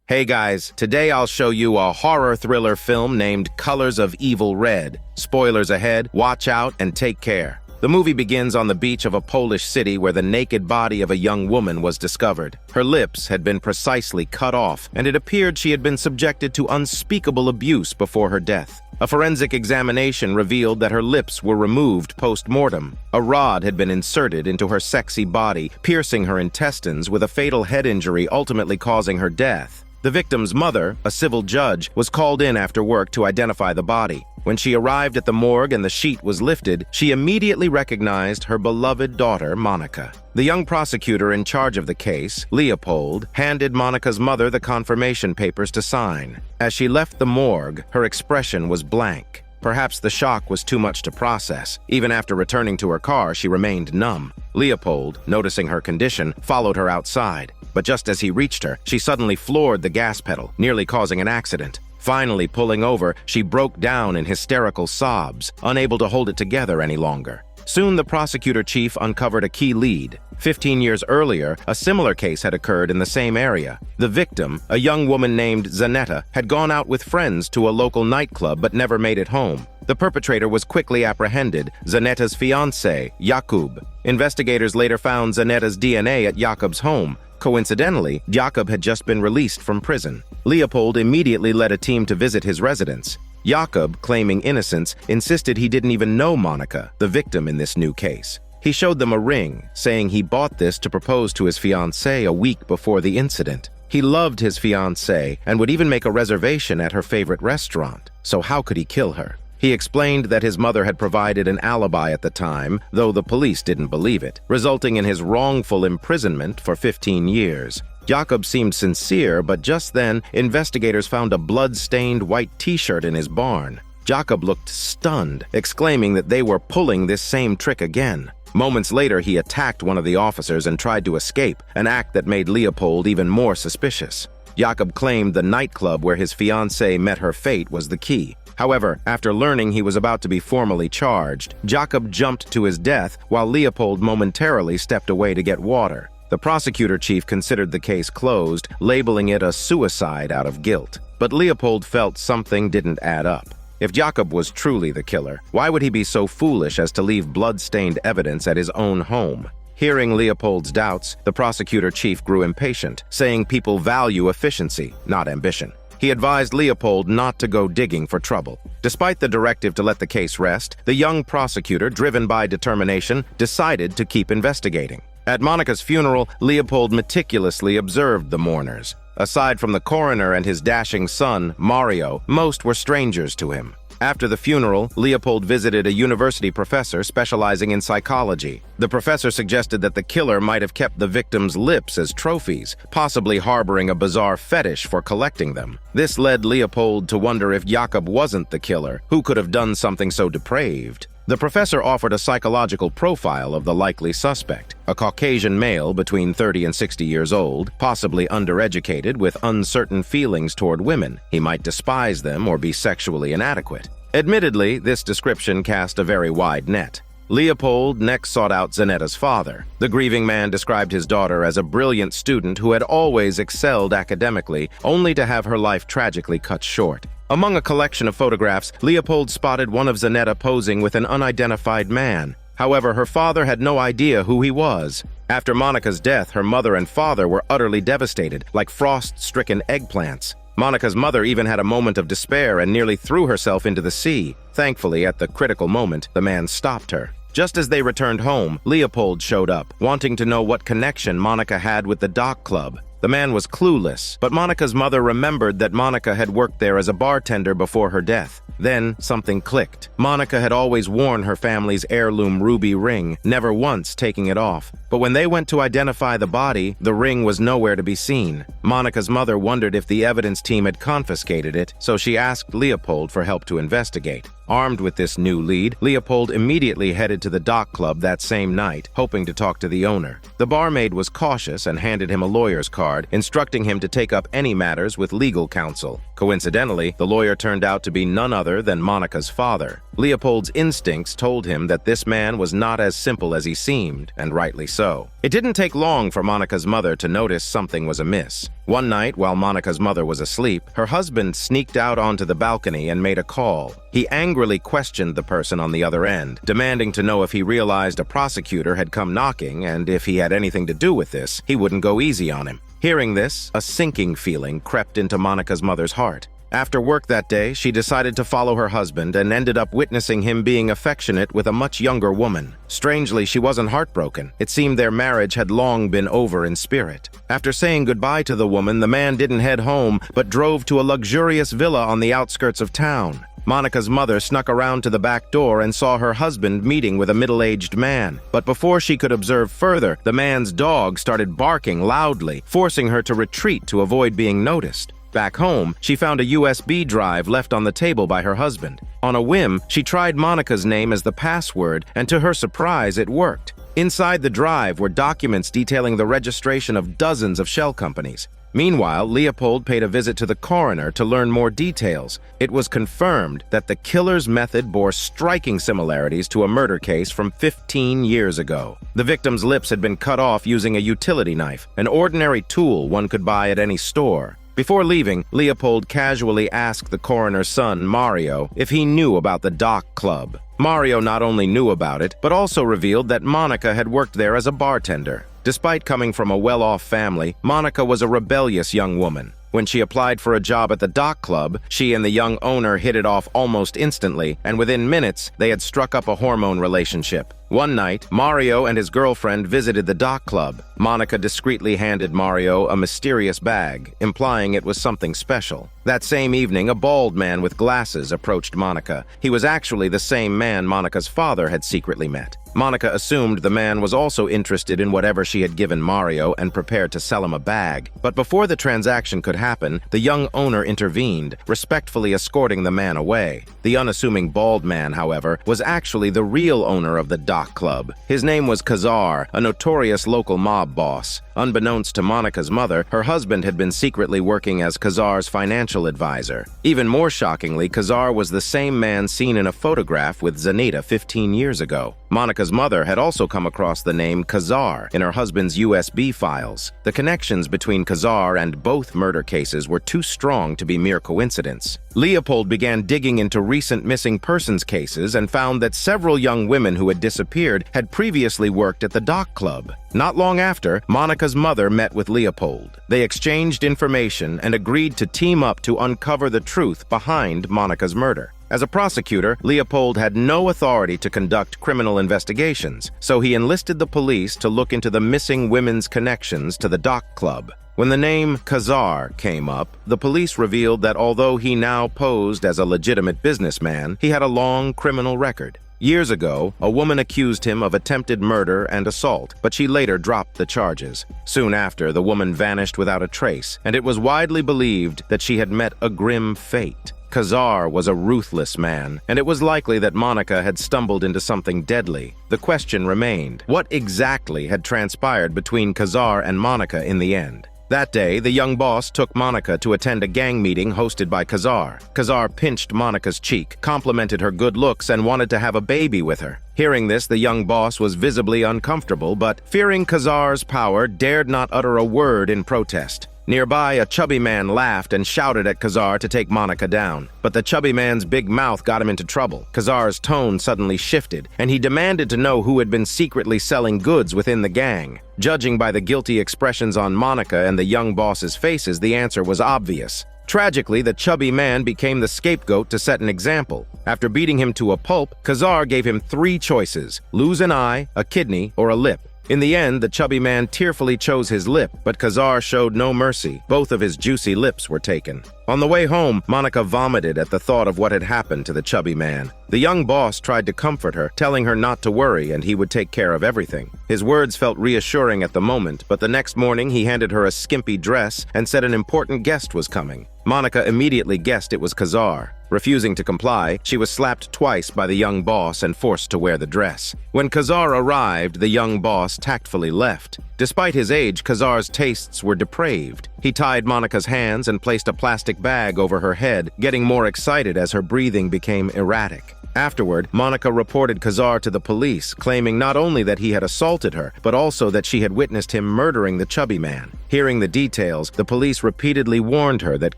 Hey guys, today I'll show you a horror thriller film named Colors of Evil Red. Spoilers ahead, watch out and take care. The movie begins on the beach of a Polish city where the naked body of a young woman was discovered. Her lips had been precisely cut off, and it appeared she had been subjected to unspeakable abuse before her death. A forensic examination revealed that her lips were removed post-mortem. A rod had been inserted into her sexy body, piercing her intestines with a fatal head injury ultimately causing her death. The victim's mother, a civil judge, was called in after work to identify the body. When she arrived at the morgue and the sheet was lifted, she immediately recognized her beloved daughter, Monica. The young prosecutor in charge of the case, Leopold, handed Monica's mother the confirmation papers to sign. As she left the morgue, her expression was blank. Perhaps the shock was too much to process. Even after returning to her car, she remained numb. Leopold, noticing her condition, followed her outside. But just as he reached her, she suddenly floored the gas pedal, nearly causing an accident. Finally pulling over, she broke down in hysterical sobs, unable to hold it together any longer. Soon the prosecutor chief uncovered a key lead. 15 years earlier, a similar case had occurred in the same area. The victim, a young woman named Zanetta, had gone out with friends to a local nightclub but never made it home. The perpetrator was quickly apprehended, Zanetta's fiancé, Jakub. Investigators later found Zanetta's DNA at Jakub's home. Coincidentally, Jakub had just been released from prison. Leopold immediately led a team to visit his residence. Jakub, claiming innocence, insisted he didn't even know Monica, the victim in this new case. He showed them a ring, saying he bought this to propose to his fiancée a week before the incident. He loved his fiancée and would even make a reservation at her favorite restaurant. So how could he kill her? He explained that his mother had provided an alibi at the time, though the police didn't believe it, resulting in his wrongful imprisonment for 15 years. Jakub seemed sincere, but just then, investigators found a blood-stained white t-shirt in his barn. Jakub looked stunned, exclaiming that they were pulling this same trick again. Moments later, he attacked one of the officers and tried to escape, an act that made Leopold even more suspicious. Jakub claimed the nightclub where his fiancée met her fate was the key. However, after learning he was about to be formally charged, Jakub jumped to his death while Leopold momentarily stepped away to get water. The prosecutor chief considered the case closed, labeling it a suicide out of guilt. But Leopold felt something didn't add up. If Jakub was truly the killer, why would he be so foolish as to leave blood-stained evidence at his own home? Hearing Leopold's doubts, the prosecutor chief grew impatient, saying people value efficiency, not ambition. He advised Leopold not to go digging for trouble. Despite the directive to let the case rest, the young prosecutor, driven by determination, decided to keep investigating. At Monica's funeral, Leopold meticulously observed the mourners. Aside from the coroner and his dashing son, Mario, most were strangers to him. After the funeral, Leopold visited a university professor specializing in psychology. The professor suggested that the killer might have kept the victim's lips as trophies, possibly harboring a bizarre fetish for collecting them. This led Leopold to wonder if Jakub wasn't the killer, who could have done something so depraved. The professor offered a psychological profile of the likely suspect, a Caucasian male between 30 and 60 years old, possibly undereducated with uncertain feelings toward women. He might despise them or be sexually inadequate. Admittedly, this description cast a very wide net. Leopold next sought out Zanetta's father. The grieving man described his daughter as a brilliant student who had always excelled academically, only to have her life tragically cut short. Among a collection of photographs, Leopold spotted one of Zanetta posing with an unidentified man. However, her father had no idea who he was. After Monica's death, her mother and father were utterly devastated, like frost-stricken eggplants. Monica's mother even had a moment of despair and nearly threw herself into the sea. Thankfully, at the critical moment, the man stopped her. Just as they returned home, Leopold showed up, wanting to know what connection Monica had with the dock club. The man was clueless, but Monica's mother remembered that Monica had worked there as a bartender before her death. Then something clicked. Monica had always worn her family's heirloom ruby ring, never once taking it off. But when they went to identify the body, the ring was nowhere to be seen. Monica's mother wondered if the evidence team had confiscated it, so she asked Leopold for help to investigate. Armed with this new lead, Leopold immediately headed to the dock club that same night, hoping to talk to the owner. The barmaid was cautious and handed him a lawyer's card, instructing him to take up any matters with legal counsel. Coincidentally, the lawyer turned out to be none other than Monica's father. Leopold's instincts told him that this man was not as simple as he seemed, and rightly so. It didn't take long for Monica's mother to notice something was amiss. One night, while Monica's mother was asleep, her husband sneaked out onto the balcony and made a call. He angrily questioned the person on the other end, demanding to know if he realized a prosecutor had come knocking, and if he had anything to do with this, he wouldn't go easy on him. Hearing this, a sinking feeling crept into Monica's mother's heart. After work that day, she decided to follow her husband and ended up witnessing him being affectionate with a much younger woman. Strangely, she wasn't heartbroken. It seemed their marriage had long been over in spirit. After saying goodbye to the woman, the man didn't head home, but drove to a luxurious villa on the outskirts of town. Monica's mother snuck around to the back door and saw her husband meeting with a middle-aged man. But before she could observe further, the man's dog started barking loudly, forcing her to retreat to avoid being noticed. Back home, she found a USB drive left on the table by her husband. On a whim, she tried Monica's name as the password, and to her surprise, it worked. Inside the drive were documents detailing the registration of dozens of shell companies. Meanwhile, Leopold paid a visit to the coroner to learn more details. It was confirmed that the killer's method bore striking similarities to a murder case from 15 years ago. The victim's lips had been cut off using a utility knife, an ordinary tool one could buy at any store. Before leaving, Leopold casually asked the coroner's son, Mario, if he knew about the dock club. Mario not only knew about it, but also revealed that Monica had worked there as a bartender. Despite coming from a well-off family, Monica was a rebellious young woman. When she applied for a job at the dock club, she and the young owner hit it off almost instantly, and within minutes, they had struck up a hormone relationship. One night, Mario and his girlfriend visited the dock club. Monica discreetly handed Mario a mysterious bag, implying it was something special. That same evening, a bald man with glasses approached Monica. He was actually the same man Monica's father had secretly met. Monica assumed the man was also interested in whatever she had given Mario and prepared to sell him a bag. But before the transaction could happen, the young owner intervened, respectfully escorting the man away. The unassuming bald man, however, was actually the real owner of the dock club. His name was Kazar, a notorious local mob boss. Unbeknownst to Monica's mother, her husband had been secretly working as Kazar's financial advisor. Even more shockingly, Kazar was the same man seen in a photograph with Zanita 15 years ago. Monica's mother had also come across the name Kazar in her husband's USB files. The connections between Kazar and both murder cases were too strong to be mere coincidence. Leopold began digging into recent missing persons cases and found that several young women who had disappeared had previously worked at the dock club. Not long after, Monica's mother met with Leopold. They exchanged information and agreed to team up to uncover the truth behind Monica's murder. As a prosecutor, Leopold had no authority to conduct criminal investigations, so he enlisted the police to look into the missing women's connections to the dock club. When the name Kazar came up, the police revealed that although he now posed as a legitimate businessman, he had a long criminal record. Years ago, a woman accused him of attempted murder and assault, but she later dropped the charges. Soon after, the woman vanished without a trace, and it was widely believed that she had met a grim fate. Kazar was a ruthless man, and it was likely that Monica had stumbled into something deadly. The question remained, what exactly had transpired between Kazar and Monica in the end? That day, the young boss took Monica to attend a gang meeting hosted by Kazar. Kazar pinched Monica's cheek, complimented her good looks, and wanted to have a baby with her. Hearing this, the young boss was visibly uncomfortable, but fearing Kazar's power, dared not utter a word in protest. Nearby, a chubby man laughed and shouted at Kazar to take Monica down. But the chubby man's big mouth got him into trouble. Kazar's tone suddenly shifted, and he demanded to know who had been secretly selling goods within the gang. Judging by the guilty expressions on Monica and the young boss's faces, the answer was obvious. Tragically, the chubby man became the scapegoat to set an example. After beating him to a pulp, Kazar gave him 3 choices: lose an eye, a kidney, or a lip. In the end, the chubby man tearfully chose his lip, but Kazar showed no mercy. Both of his juicy lips were taken. On the way home, Monica vomited at the thought of what had happened to the chubby man. The young boss tried to comfort her, telling her not to worry and he would take care of everything. His words felt reassuring at the moment, but the next morning he handed her a skimpy dress and said an important guest was coming. Monica immediately guessed it was Kazar. Refusing to comply, she was slapped twice by the young boss and forced to wear the dress. When Kazar arrived, the young boss tactfully left. Despite his age, Kazar's tastes were depraved. He tied Monica's hands and placed a plastic bag over her head, getting more excited as her breathing became erratic. Afterward, Monica reported Kazar to the police, claiming not only that he had assaulted her, but also that she had witnessed him murdering the chubby man. Hearing the details, the police repeatedly warned her that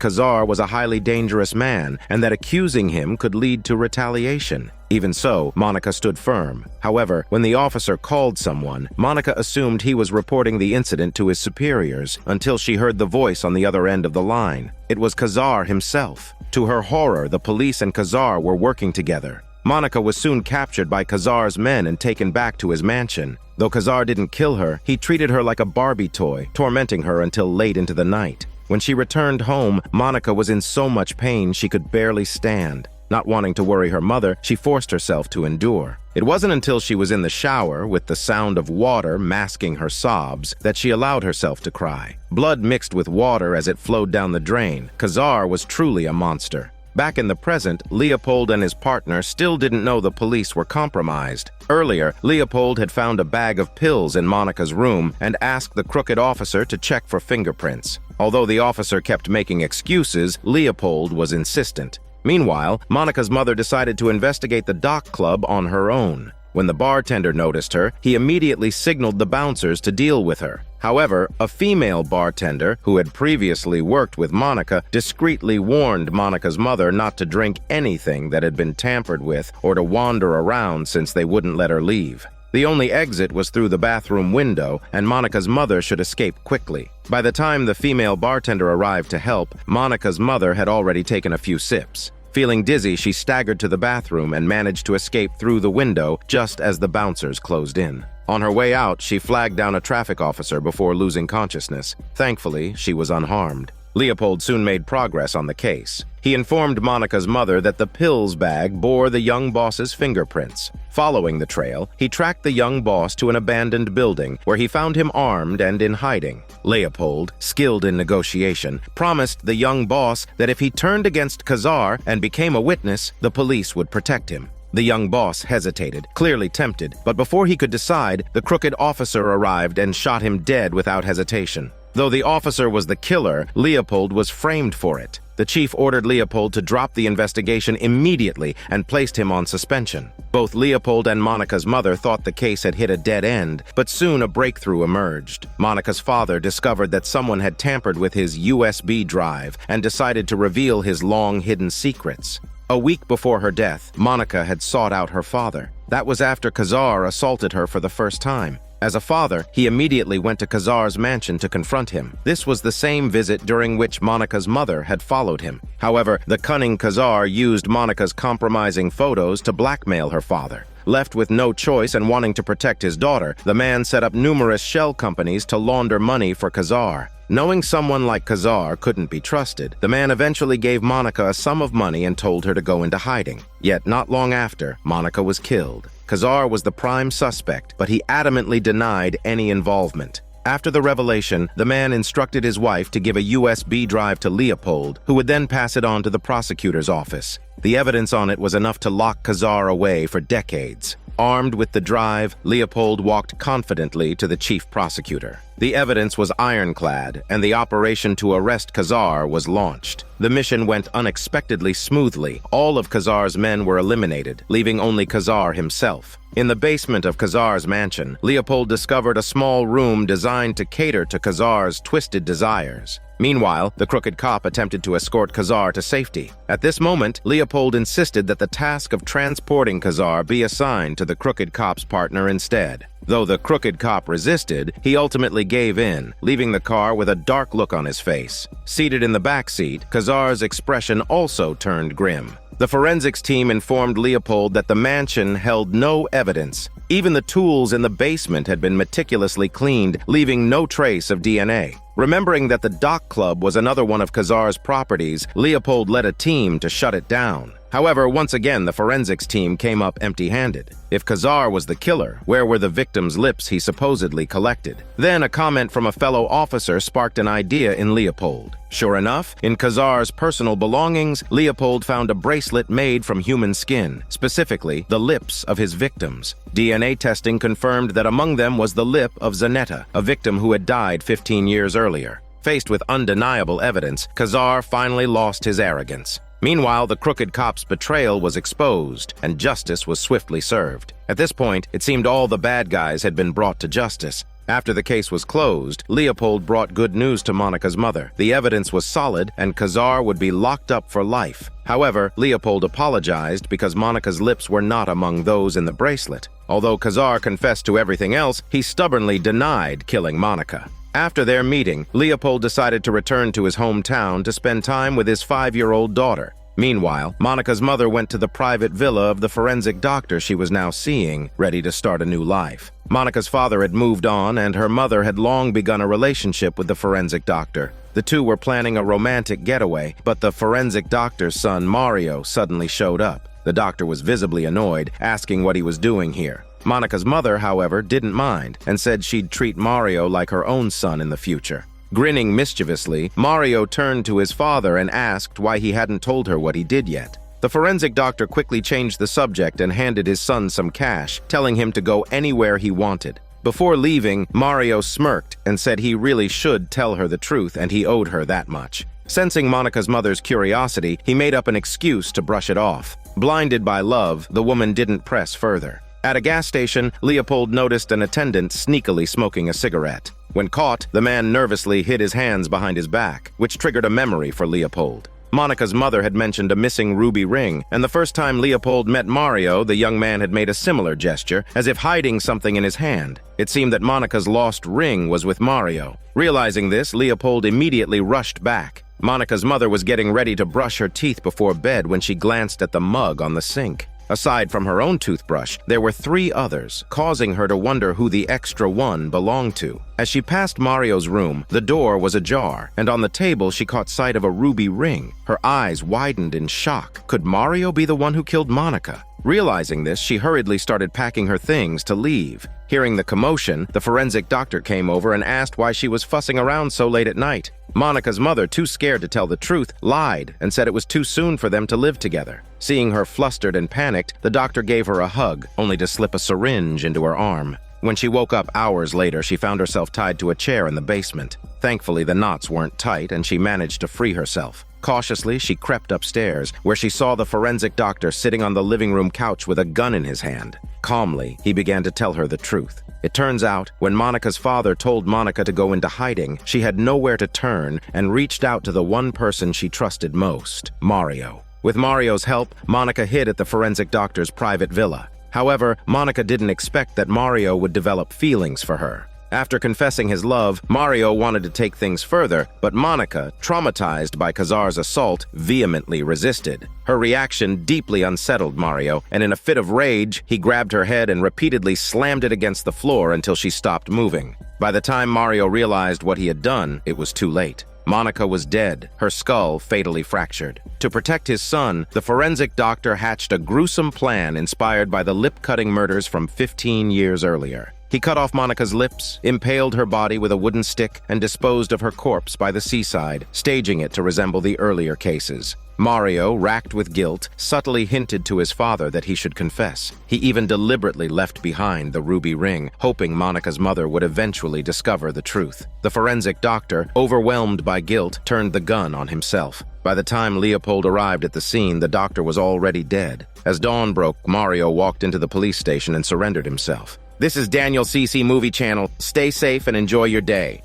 Kazar was a highly dangerous man and that accusing him could lead to retaliation. Even so, Monica stood firm. However, when the officer called someone, Monica assumed he was reporting the incident to his superiors until she heard the voice on the other end of the line. It was Kazar himself. To her horror, the police and Kazar were working together. Monica was soon captured by Kazar's men and taken back to his mansion. Though Kazar didn't kill her, he treated her like a Barbie toy, tormenting her until late into the night. When she returned home, Monica was in so much pain she could barely stand. Not wanting to worry her mother, she forced herself to endure. It wasn't until she was in the shower, with the sound of water masking her sobs, that she allowed herself to cry. Blood mixed with water as it flowed down the drain. Kazar was truly a monster. Back in the present, Leopold and his partner still didn't know the police were compromised. Earlier, Leopold had found a bag of pills in Monica's room and asked the crooked officer to check for fingerprints. Although the officer kept making excuses, Leopold was insistent. Meanwhile, Monica's mother decided to investigate the dock club on her own. When the bartender noticed her, he immediately signaled the bouncers to deal with her. However, a female bartender, who had previously worked with Monica, discreetly warned Monica's mother not to drink anything that had been tampered with or to wander around since they wouldn't let her leave. The only exit was through the bathroom window, and Monica's mother should escape quickly. By the time the female bartender arrived to help, Monica's mother had already taken a few sips. Feeling dizzy, she staggered to the bathroom and managed to escape through the window just as the bouncers closed in. On her way out, she flagged down a traffic officer before losing consciousness. Thankfully, she was unharmed. Leopold soon made progress on the case. He informed Monica's mother that the pills bag bore the young boss's fingerprints. Following the trail, he tracked the young boss to an abandoned building where he found him armed and in hiding. Leopold, skilled in negotiation, promised the young boss that if he turned against Kazar and became a witness, the police would protect him. The young boss hesitated, clearly tempted, but before he could decide, the crooked officer arrived and shot him dead without hesitation. Though the officer was the killer, Leopold was framed for it. The chief ordered Leopold to drop the investigation immediately and placed him on suspension. Both Leopold and Monica's mother thought the case had hit a dead end, but soon a breakthrough emerged. Monica's father discovered that someone had tampered with his USB drive and decided to reveal his long-hidden secrets. A week before her death, Monica had sought out her father. That was after Kazar assaulted her for the first time. As a father, he immediately went to Kazar's mansion to confront him. This was the same visit during which Monica's mother had followed him. However, the cunning Kazar used Monica's compromising photos to blackmail her father. Left with no choice and wanting to protect his daughter, the man set up numerous shell companies to launder money for Kazar. Knowing someone like Kazar couldn't be trusted, the man eventually gave Monica a sum of money and told her to go into hiding. Yet not long after, Monica was killed. Kazar was the prime suspect, but he adamantly denied any involvement. After the revelation, the man instructed his wife to give a USB drive to Leopold, who would then pass it on to the prosecutor's office. The evidence on it was enough to lock Kazar away for decades. Armed with the drive, Leopold walked confidently to the chief prosecutor. The evidence was ironclad, and the operation to arrest Kazar was launched. The mission went unexpectedly smoothly. All of Kazar's men were eliminated, leaving only Kazar himself. In the basement of Kazar's mansion, Leopold discovered a small room designed to cater to Kazar's twisted desires. Meanwhile, the crooked cop attempted to escort Kazar to safety. At this moment, Leopold insisted that the task of transporting Kazar be assigned to the crooked cop's partner instead. Though the crooked cop resisted, he ultimately gave in, leaving the car with a dark look on his face. Seated in the back seat, Kazar's expression also turned grim. The forensics team informed Leopold that the mansion held no evidence. Even the tools in the basement had been meticulously cleaned, leaving no trace of DNA. Remembering that the dock club was another one of Kazar's properties, Leopold led a team to shut it down. However, once again, the forensics team came up empty-handed. If Khazar was the killer, where were the victim's lips he supposedly collected? Then a comment from a fellow officer sparked an idea in Leopold. Sure enough, in Khazar's personal belongings, Leopold found a bracelet made from human skin, specifically the lips of his victims. DNA testing confirmed that among them was the lip of Zanetta, a victim who had died 15 years earlier. Faced with undeniable evidence, Khazar finally lost his arrogance. Meanwhile, the crooked cop's betrayal was exposed, and justice was swiftly served. At this point, it seemed all the bad guys had been brought to justice. After the case was closed, Leopold brought good news to Monica's mother. The evidence was solid, and Khazar would be locked up for life. However, Leopold apologized because Monica's lips were not among those in the bracelet. Although Khazar confessed to everything else, he stubbornly denied killing Monica. After their meeting, Leopold decided to return to his hometown to spend time with his 5-year-old daughter. Meanwhile, Monica's mother went to the private villa of the forensic doctor she was now seeing, ready to start a new life. Monica's father had moved on, and her mother had long begun a relationship with the forensic doctor. The two were planning a romantic getaway, but the forensic doctor's son, Mario, suddenly showed up. The doctor was visibly annoyed, asking what he was doing here. Monica's mother, however, didn't mind and said she'd treat Mario like her own son in the future. Grinning mischievously, Mario turned to his father and asked why he hadn't told her what he did yet. The forensic doctor quickly changed the subject and handed his son some cash, telling him to go anywhere he wanted. Before leaving, Mario smirked and said he really should tell her the truth and he owed her that much. Sensing Monica's mother's curiosity, he made up an excuse to brush it off. Blinded by love, the woman didn't press further. At a gas station, Leopold noticed an attendant sneakily smoking a cigarette. When caught, the man nervously hid his hands behind his back, which triggered a memory for Leopold. Monica's mother had mentioned a missing ruby ring, and the first time Leopold met Mario, the young man had made a similar gesture, as if hiding something in his hand. It seemed that Monica's lost ring was with Mario. Realizing this, Leopold immediately rushed back. Monica's mother was getting ready to brush her teeth before bed when she glanced at the mug on the sink. Aside from her own toothbrush, there were 3 others, causing her to wonder who the extra one belonged to. As she passed Mario's room, the door was ajar, and on the table she caught sight of a ruby ring. Her eyes widened in shock. Could Mario be the one who killed Monica? Realizing this, she hurriedly started packing her things to leave. Hearing the commotion, the forensic doctor came over and asked why she was fussing around so late at night. Monica's mother, too scared to tell the truth, lied and said it was too soon for them to live together. Seeing her flustered and panicked, the doctor gave her a hug, only to slip a syringe into her arm. When she woke up hours later, she found herself tied to a chair in the basement. Thankfully, the knots weren't tight and she managed to free herself. Cautiously, she crept upstairs, where she saw the forensic doctor sitting on the living room couch with a gun in his hand. Calmly, he began to tell her the truth. It turns out, when Monica's father told Monica to go into hiding, she had nowhere to turn and reached out to the one person she trusted most, Mario. With Mario's help, Monica hid at the forensic doctor's private villa. However, Monica didn't expect that Mario would develop feelings for her. After confessing his love, Mario wanted to take things further, but Monica, traumatized by Khazar's assault, vehemently resisted. Her reaction deeply unsettled Mario, and in a fit of rage, he grabbed her head and repeatedly slammed it against the floor until she stopped moving. By the time Mario realized what he had done, it was too late. Monica was dead, her skull fatally fractured. To protect his son, the forensic doctor hatched a gruesome plan inspired by the lip-cutting murders from 15 years earlier. He cut off Monica's lips, impaled her body with a wooden stick, and disposed of her corpse by the seaside, staging it to resemble the earlier cases. Mario, racked with guilt, subtly hinted to his father that he should confess. He even deliberately left behind the ruby ring, hoping Monica's mother would eventually discover the truth. The forensic doctor, overwhelmed by guilt, turned the gun on himself. By the time Leopold arrived at the scene, the doctor was already dead. As dawn broke, Mario walked into the police station and surrendered himself. This is Daniel CC Movie Channel. Stay safe and enjoy your day.